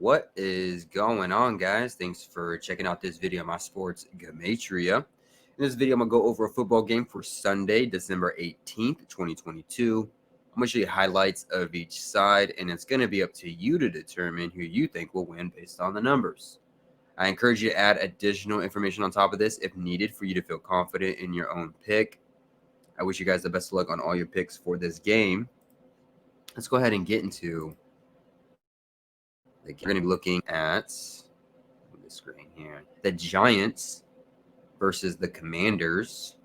What is going on, guys? Thanks for checking out this video on my sports Gematria. In this video, I'm going to go over a football game for Sunday, December 18th, 2022. I'm going to show you highlights of each side, and it's going to be up to you to determine who you think will win based on the numbers. I encourage you to add additional information on top of this if needed for you to feel confident in your own pick. I wish you guys the best of luck on all your picks for this game. Let's go ahead and get into the game. We're going to be looking at the screen here. The Giants versus the Commanders.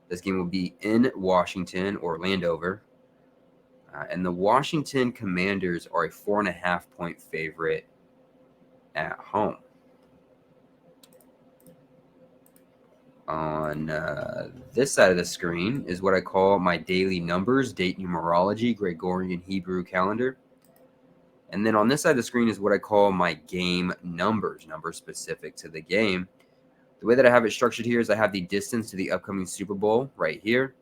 This game will be in Washington or Landover. And the Washington Commanders are a 4.5-point favorite at home. On this side of the screen is what I call my daily numbers, date numerology, Gregorian Hebrew calendar. And then on this side of the screen is what I call my game numbers specific to the game. The way that I have it structured here is I have the distance to the upcoming Super Bowl right here.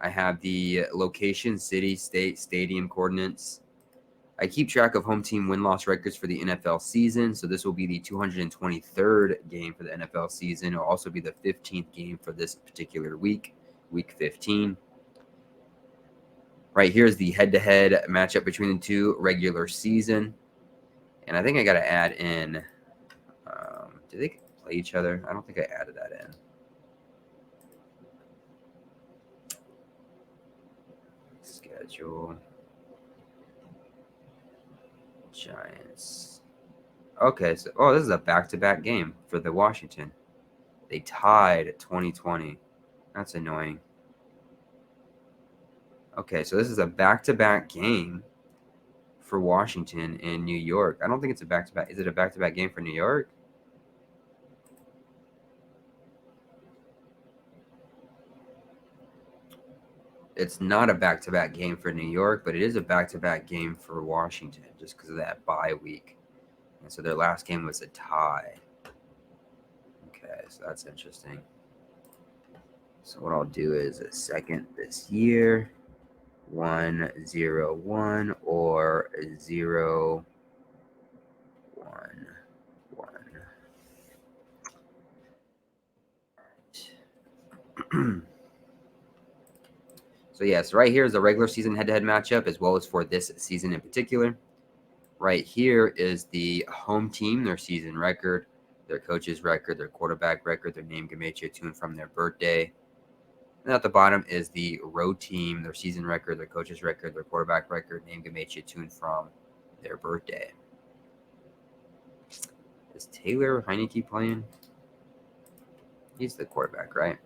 I have the location, city, state, stadium coordinates. I keep track of home team win-loss records for the NFL season. So this will be the 223rd game for the NFL season. It'll also be the 15th game for this particular week, week 15. Right here is the head-to-head matchup between the two regular season. And I think I got to add in, do they play each other? I don't think I added that in. Schedule. Giants. Okay, so this is a back-to-back game for the Washington. They tied 2020. That's annoying. Okay, so this is a back-to-back game for Washington in New York. I don't think it's a back-to-back. Is it a back-to-back game for New York? It's not a back-to-back game for New York, but it is a back-to-back game for Washington just because of that bye week. And so their last game was a tie. Okay, so that's interesting. So what I'll do is a second this year, 1-0-1 or 0-1-1. So yes, right here is the regular season head-to-head matchup as well as for this season in particular. Right here is the home team, their season record, their coach's record, their quarterback record, their name Gematria to and from their birthday. And at the bottom is the road team, their season record, their coach's record, their quarterback record, name Gematria to and from their birthday. Is Taylor Heineke playing? He's the quarterback, right?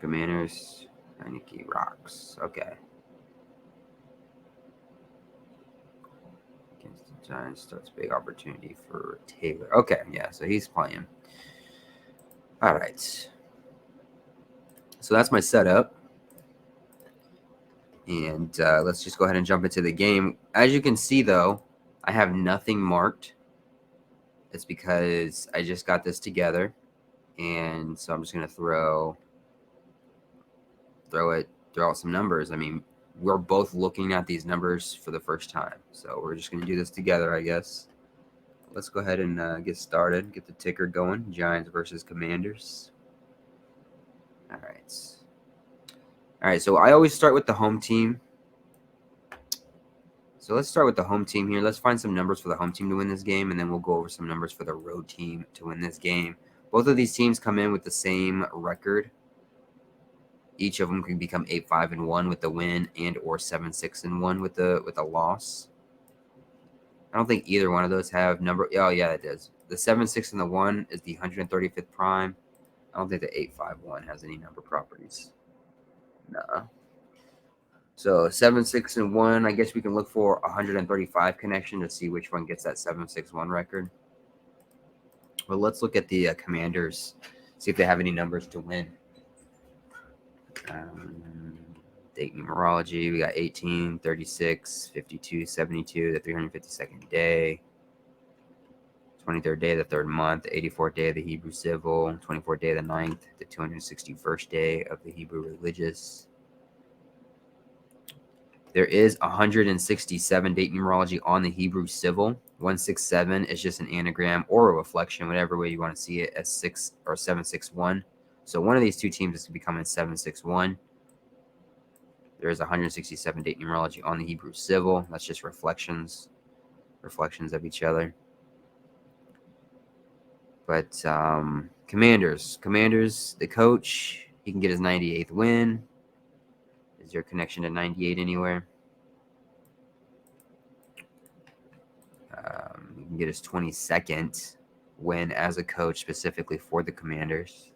Commanders, Heineke rocks. Okay. Against the Giants starts big opportunity for Taylor. Okay, yeah, so he's playing. All right. So that's my setup. And let's just go ahead and jump into the game. As you can see, though, I have nothing marked. It's because I just got this together. And so I'm just going to throw out some numbers. I mean, we're both looking at these numbers for the first time. So we're just going to do this together, I guess. Let's go ahead and get started. Get the ticker going. Giants versus Commanders. All right, so I always start with the home team. So let's start with the home team here. Let's find some numbers for the home team to win this game, and then we'll go over some numbers for the road team to win this game. Both of these teams come in with the same record. Each of them can become 8-5-1 with the win, and or 7-6-1 with the loss. I don't think either one of those have number. Oh yeah, it does. The 7-6 and the 1 is the 135th prime. I don't think the 8-5-1 has any number properties. Nah. So 7-6-1. I guess we can look for 135 connection to see which one gets that 7-6-1 record. Well, let's look at the Commanders. See if they have any numbers to win. Date numerology. We got 18, 36, 52, 72, the 352nd day. 23rd day of the third month, the 84th day of the Hebrew civil, 24th day of the ninth, the 261st day of the Hebrew religious, There is 167 date numerology on the Hebrew Civil. 167 is just an anagram or a reflection, whatever way you want to see it, as 6 or 761. So one of these two teams is becoming 761. There is 167 date numerology on the Hebrew Civil. That's just reflections of each other. But Commanders, the coach, he can get his 98th win. Is there a connection to 98 anywhere? He can get his 22nd win as a coach specifically for the Commanders.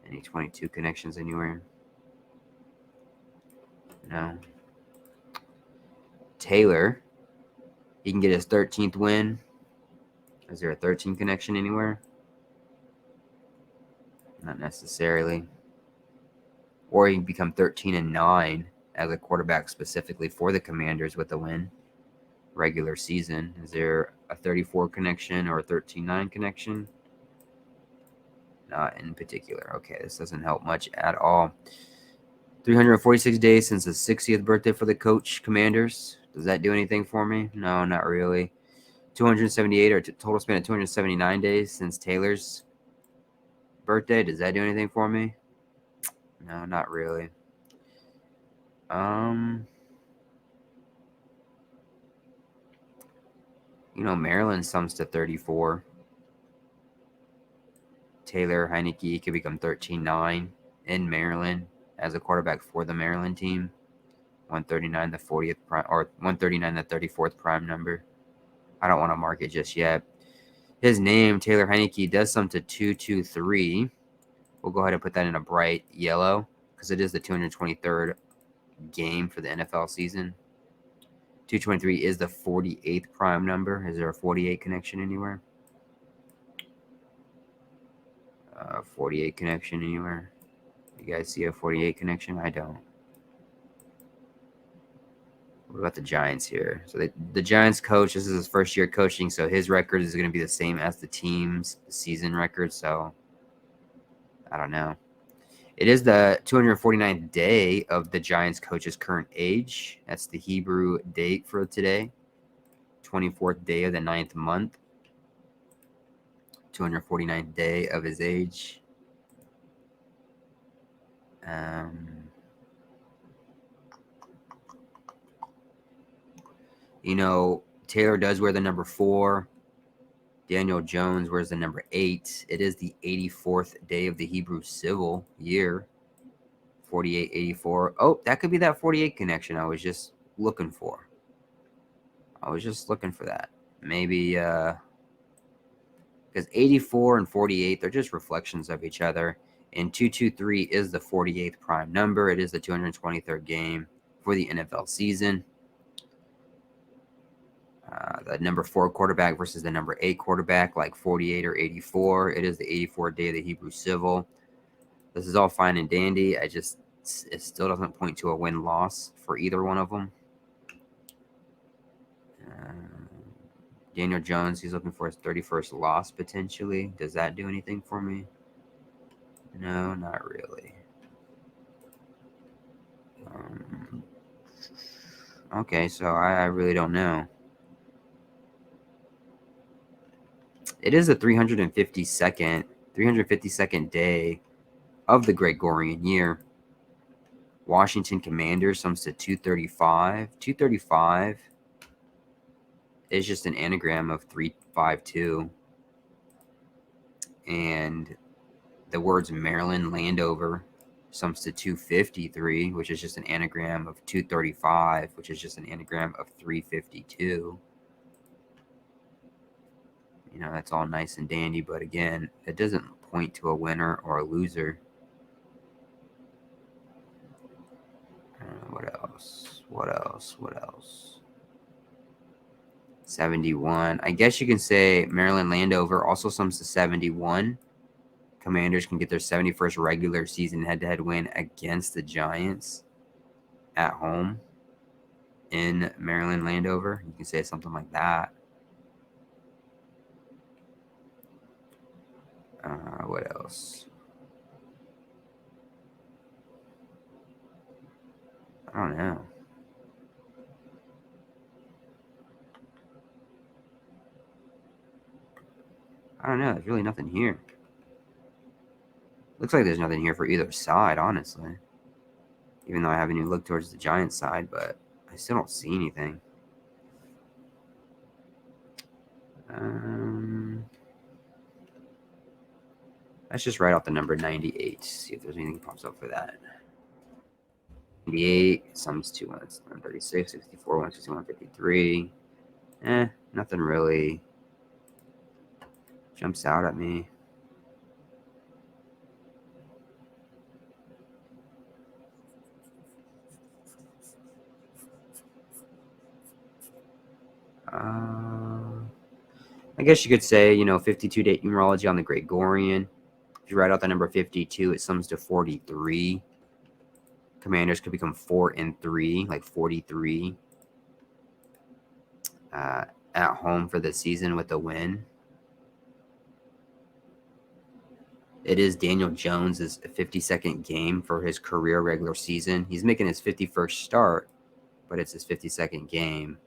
Any 22 connections anywhere? No. Taylor, he can get his 13th win. Is there a 13 connection anywhere? Not necessarily. Or he can become 13-9 as a quarterback specifically for the Commanders with a win. Regular season. Is there a 34 connection or a 13-9 connection? Not in particular. Okay, this doesn't help much at all. 346 days since his 60th birthday for the coach Commanders. Does that do anything for me? No, not really. 278 or total span of 279 days since Taylor's birthday. Does that do anything for me? No, not really. Maryland sums to 34. Taylor Heineke could become 13-9 in Maryland as a quarterback for the Maryland team. 139 the 40th prime, or 139 the 34th prime number. I don't want to mark it just yet. His name, Taylor Heineke, does sum to 223. We'll go ahead and put that in a bright yellow because it is the 223rd game for the NFL season. 223 is the 48th prime number. Is there a 48 connection anywhere? 48 connection anywhere? You guys see a 48 connection? I don't. What about the Giants here? So the Giants coach, this is his first year coaching, so his record is going to be the same as the team's season record. So I don't know. It is the 249th day of the Giants coach's current age. That's the Hebrew date for today. 24th day of the 9th month. 249th day of his age. Taylor does wear the number 4. Daniel Jones wears the number 8. It is the 84th day of the Hebrew Civil year. 48, 84. Oh, that could be that 48 connection I was just looking for. That. Maybe, because 84 and 48, they're just reflections of each other. And 223 is the 48th prime number. It is the 223rd game for the NFL season. The number 4 quarterback versus the number 8 quarterback, like 48 or 84. It is the 84th day of the Hebrew Civil. This is all fine and dandy. It still doesn't point to a win-loss for either one of them. Daniel Jones, he's looking for his 31st loss potentially. Does that do anything for me? No, not really. Okay, so I really don't know. It is the 352nd day of the Gregorian year. Washington Commanders sums to 235. 235 is just an anagram of 352. And the words Maryland Landover sums to 253, which is just an anagram of 235, which is just an anagram of 352. That's all nice and dandy, but again, it doesn't point to a winner or a loser. What else? 71. I guess you can say Maryland Landover also sums to 71. Commanders can get their 71st regular season head-to-head win against the Giants at home in Maryland Landover. You can say something like that. What else? I don't know. I don't know. There's really nothing here. Looks like there's nothing here for either side, honestly. Even though I haven't even looked towards the Giants side, but I still don't see anything. Let's just write out the number 98. See if there's anything pops up for that. 98 sums to 136, 64, 161, 53. Nothing really jumps out at me. I guess you could say, 52 date numerology on the Gregorian. If you write out the number 52, it sums to 43. Commanders could become 4-3, like 43. At home for the season with a win. It is Daniel Jones' 52nd game for his career regular season. He's making his 51st start, but it's his 52nd game.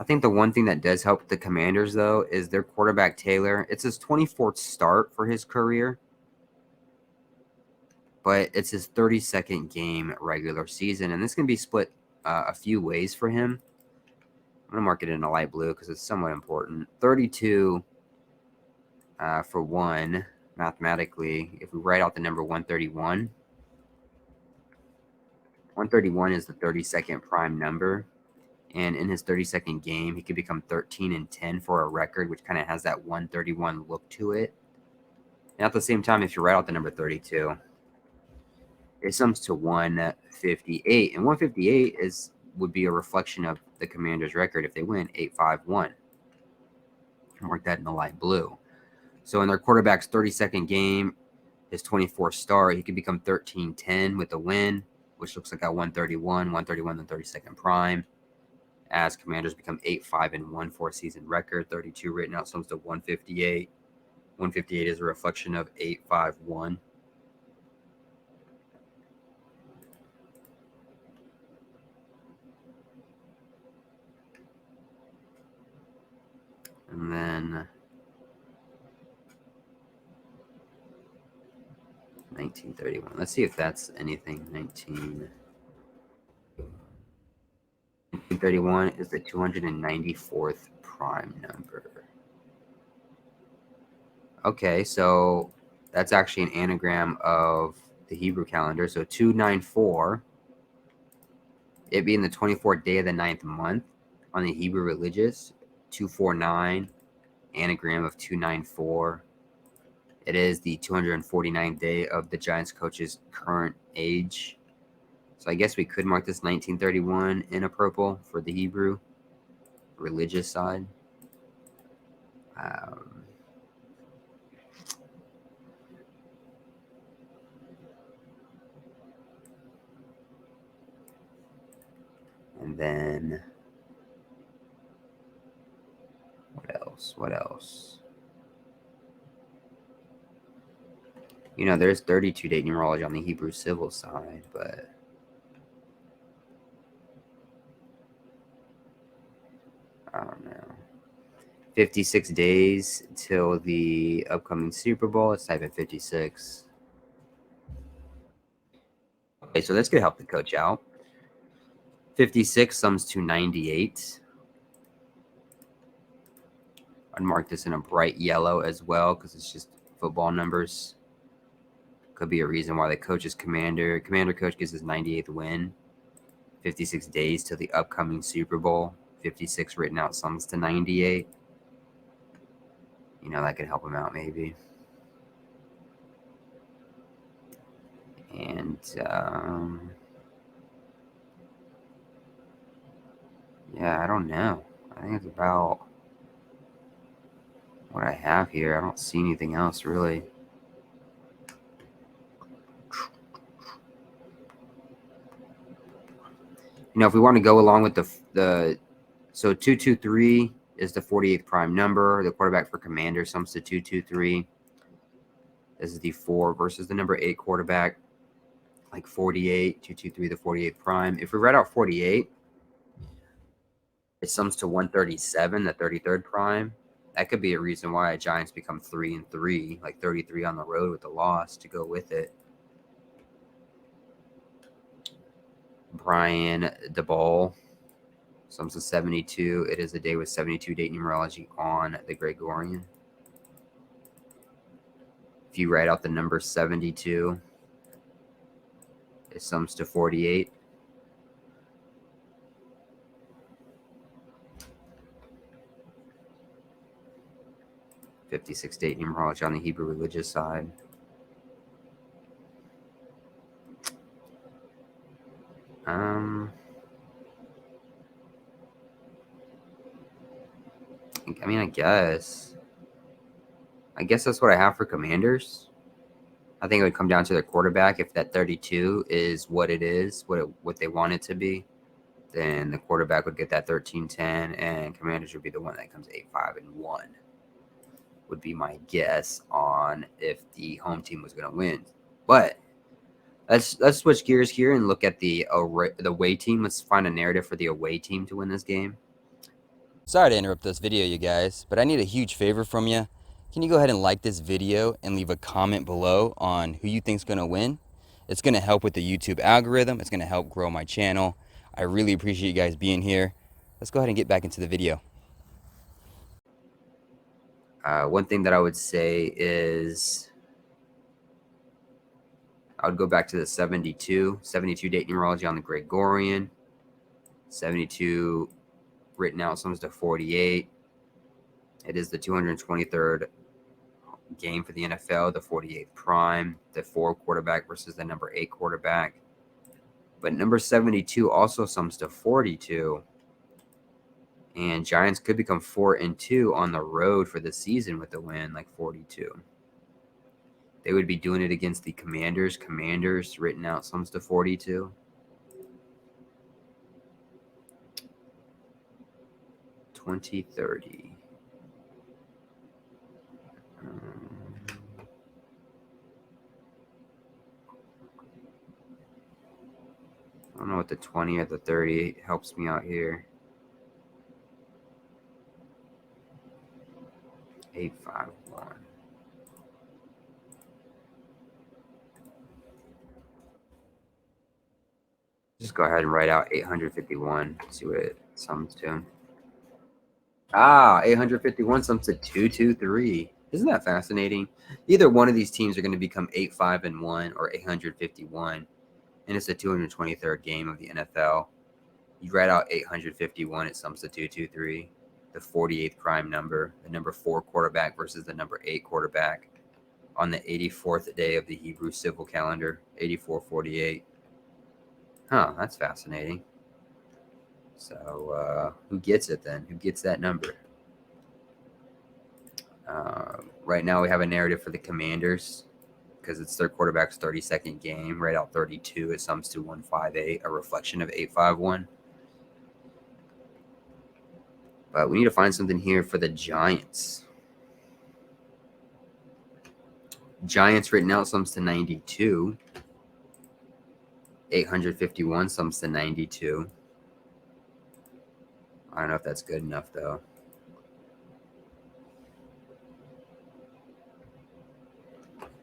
I think the one thing that does help the Commanders, though, is their quarterback, Taylor. It's his 24th start for his career, but it's his 32nd game regular season, and this can be split a few ways for him. I'm going to mark it in a light blue because it's somewhat important. 32 for 1, mathematically, if we write out the number 131, 131 is the 32nd prime number. And in his 32nd game, he could become 13-10 for a record, which kind of has that 131 look to it. And at the same time, if you write out the number 32, it sums to 158. And 158 would be a reflection of the Commanders' record if they win 8-5-1. Mark that in the light blue. So in their quarterback's 32nd game, his 24th start, he could become 13-10 with a win, which looks like a 131, the 32nd prime. As Commanders become 8-5-1 for a season record, 32 written out sums to 158. 158 is a reflection of 8-5-1. And then 1931. Let's see if that's anything. 1931 is the 294th prime number. Okay, so that's actually an anagram of the Hebrew calendar. So 294, it being the 24th day of the 9th month on the Hebrew religious. 249, anagram of 294. It is the 249th day of the Giants coach's current age. So I guess we could mark this 1931 in a purple for the Hebrew religious side. And then what else? There's 32 date numerology on the Hebrew civil side, but I don't know. 56 days till the upcoming Super Bowl. Let's type in 56. Okay, so this could help the coach out. 56 sums to 98. I'd mark this in a bright yellow as well because it's just football numbers. Could be a reason why the coach's commander coach gets his 98th win. 56 days till the upcoming Super Bowl. 56 written out sums to 98. That could help him out maybe. And yeah, I don't know. I think it's about what I have here. I don't see anything else really. If we want to go along with the so 223 is the 48th prime number. The quarterback for Commander sums to 223. This is the 4 versus the number 8 quarterback, like 48, 223, the 48th prime. If we write out 48, it sums to 137, the 33rd prime. That could be a reason why Giants become 3-3, like 33 on the road with the loss to go with it. Brian DeBall sums to 72. It is a day with 72 date numerology on the Gregorian. If you write out the number 72, it sums to 48. '56 date numerology on the Hebrew religious side. I mean, I guess that's what I have for Commanders. I think it would come down to their quarterback. If that 32 is what it is, what they want it to be, then the quarterback would get that 13-10, and Commanders would be the one that comes 8-5-1. Would be my guess on if the home team was going to win. But let's switch gears here and look at the away team. Let's find a narrative for the away team to win this game. Sorry to interrupt this video, you guys, but I need a huge favor from you. Can you go ahead and like this video and leave a comment below on who you think's going to win? It's going to help with the YouTube algorithm. It's going to help grow my channel. I really appreciate you guys being here. Let's go ahead and get back into the video. One thing that I would say is I would go back to the 72 date numerology on the Gregorian. 72 written out sums to 48. It is the 223rd game for the NFL, the 48th prime, the 4 quarterback versus the number 8 quarterback. But number 72 also sums to 42. And Giants could become 4-2 on the road for the season with a win like 42. They would be doing it against the Commanders. Commanders written out sums to 42. 2030. I don't know what the 20 or the 30 helps me out here. 8-5-1. Just go ahead and write out 851. See what it sums to. 851 sums to 223. Isn't that fascinating? Either one of these teams are going to become 8-5-1 or 851. And it's the 223rd game of the NFL. You write out 851, it sums to 223. The 48th prime number, the number 4 quarterback versus the number 8 quarterback on the 84th day of the Hebrew civil calendar, 8448. Huh, that's fascinating. So who gets it then? Who gets that number? Right now we have a narrative for the Commanders because it's their quarterback's 32nd game. Right out 32, it sums to 158, a reflection of 851. But we need to find something here for the Giants. Giants written out sums to 92. 851 sums to 92. I don't know if that's good enough, though.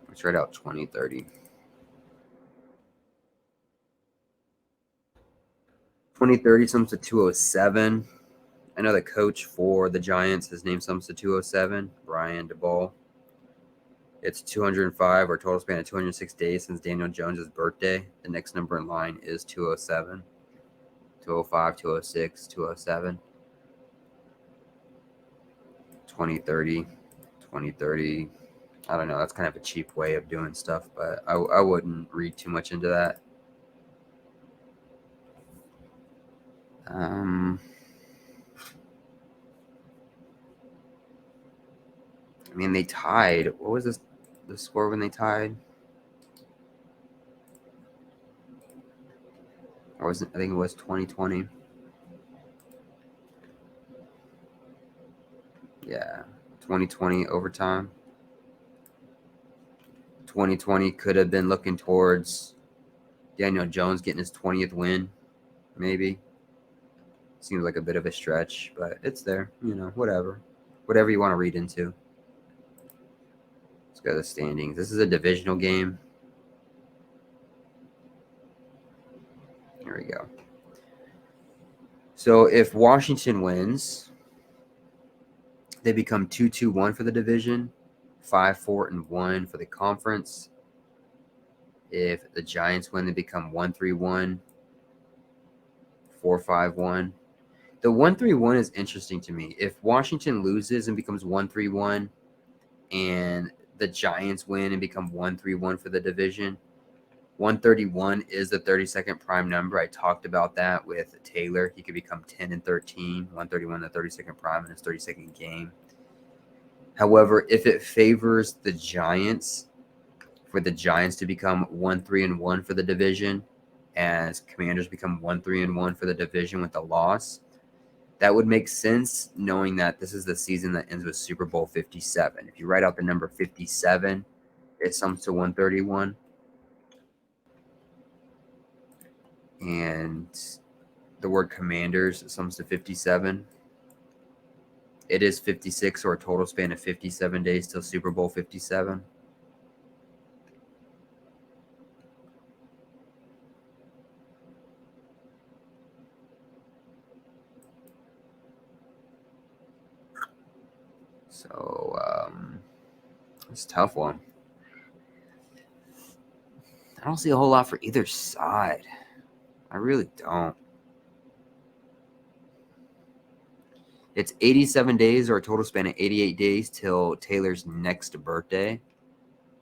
Let's write out 2030. 2030 sums to 207. I know the coach for the Giants, his name sums to 207, Brian DeBall. It's 205, or total span of 206 days since Daniel Jones' birthday. The next number in line is 207. 205, 206, 207. 2030. 2030. I don't know. That's kind of a cheap way of doing stuff, but I wouldn't read too much into that. I mean, they tied. What was the score when they tied? Or was it, I think it was 2020. Yeah, 2020 overtime. 2020 could have been looking towards Daniel Jones getting his 20th win, maybe. Seems like a bit of a stretch, but it's there. Whatever. Whatever you want to read into. Let's go to the standings. This is a divisional game. Here we go. So if Washington wins, they become 2-2-1 for the division, 5-4-1 for the conference. If the Giants win, they become 1-3-1, 4-5-1. The 1-3-1 is interesting to me. If Washington loses and becomes 1-3-1, and the Giants win and become 1-3-1 for the division, 131 is the 32nd prime number. I talked about that with Taylor. He could become 10-13, 131 the 32nd prime in his 32nd game. However, if it favors the Giants, for the Giants to become 1-3-1 for the division, as Commanders become 1-3-1 for the division with a loss, that would make sense, knowing that this is the season that ends with Super Bowl 57. If you write out the number 57, it sums to 131. And the word Commanders sums to 57. It is 56, or a total span of 57 days till Super Bowl 57. So, it's a tough one. I don't see a whole lot for either side. I really don't. It's 87 days, or a total span of 88 days till Taylor's next birthday.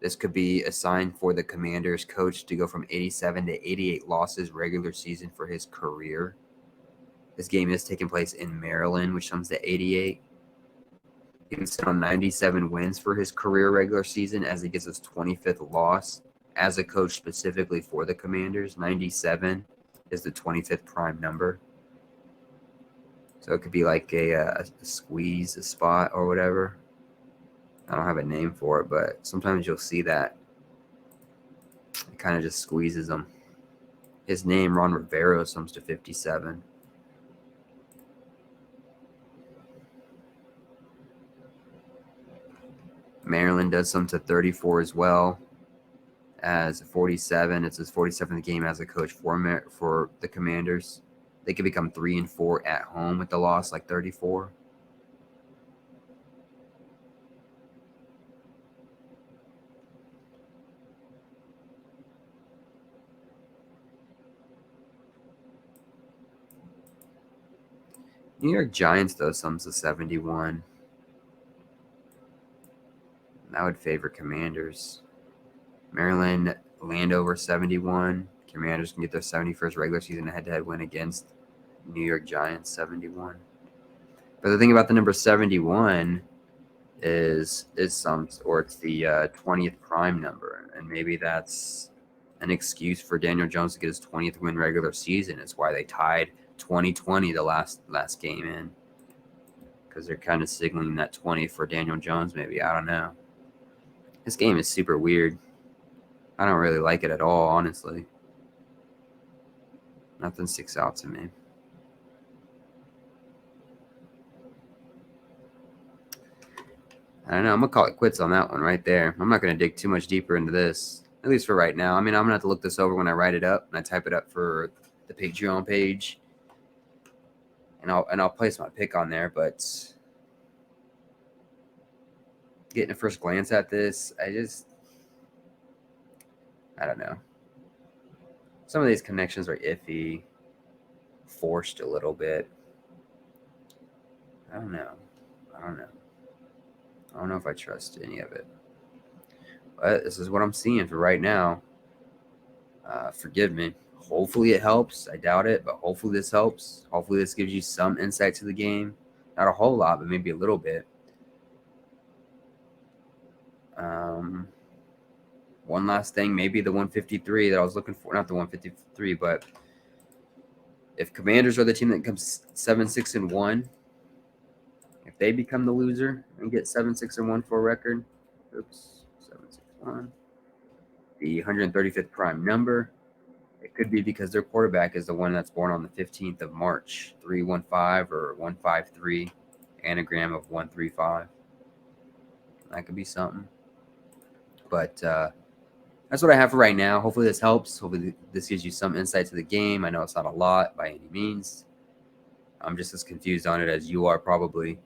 This could be a sign for the Commanders coach to go from 87 to 88 losses regular season for his career. This game is taking place in Maryland, which comes to 88. He can sit on 97 wins for his career regular season as he gets his 25th loss as a coach specifically for the Commanders. 97 is the 25th prime number. So it could be like a squeeze, a spot, or whatever. I don't have a name for it, but sometimes you'll see that. It kind of just squeezes them. His name, Ron Rivera, sums to 57. Maryland does some to 34 as well as 47. It's his 47th game as a coach for the Commanders. They could become 3-4 at home with the loss, like 34. New York Giants, though, sums to 71. That would favor Commanders. Maryland, Landover, 71. Commanders can get their 71st regular season head-to-head win against New York Giants, 71. But the thing about the number 71 is some, or it's the 20th prime number, and maybe that's an excuse for Daniel Jones to get his 20th win regular season. It's why they tied 2020 the last game in, because they're kind of signaling that 20 for Daniel Jones. Maybe, I don't know. This game is super weird. I don't really like it at all, honestly. Nothing sticks out to me. I don't know. I'm going to call it quits on that one right there. I'm not going to dig too much deeper into this, at least for right now. I mean, I'm going to have to look this over when I write it up and I type it up for the Patreon page. And I'll place my pick on there, but getting a first glance at this, I don't know. Some of these connections are iffy, forced a little bit. I don't know. I don't know if I trust any of it. But this is what I'm seeing for right now. Forgive me. Hopefully it helps. I doubt it, but hopefully this helps. Hopefully this gives you some insight to the game. Not a whole lot, but maybe a little bit. One last thing, maybe the 153 that I was looking for. Not the 153, but If Commanders are the team that comes 7-6-1, if they become the loser and get 7-6-1 for a record, oops, 7-6-1, the 135th prime number, it could be because their quarterback is the one that's born on the 15th of March, 315 or 153, anagram of 135. That could be something. But that's what I have for right now. Hopefully this helps. Hopefully this gives you some insight to the game. I know it's not a lot by any means. I'm just as confused on it as you are probably.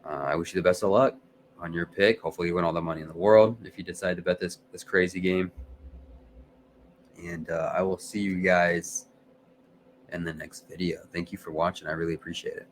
I wish you the best of luck on your pick. Hopefully you win all the money in the world if you decide to bet this crazy game. And I will see you guys in the next video. Thank you for watching. I really appreciate it.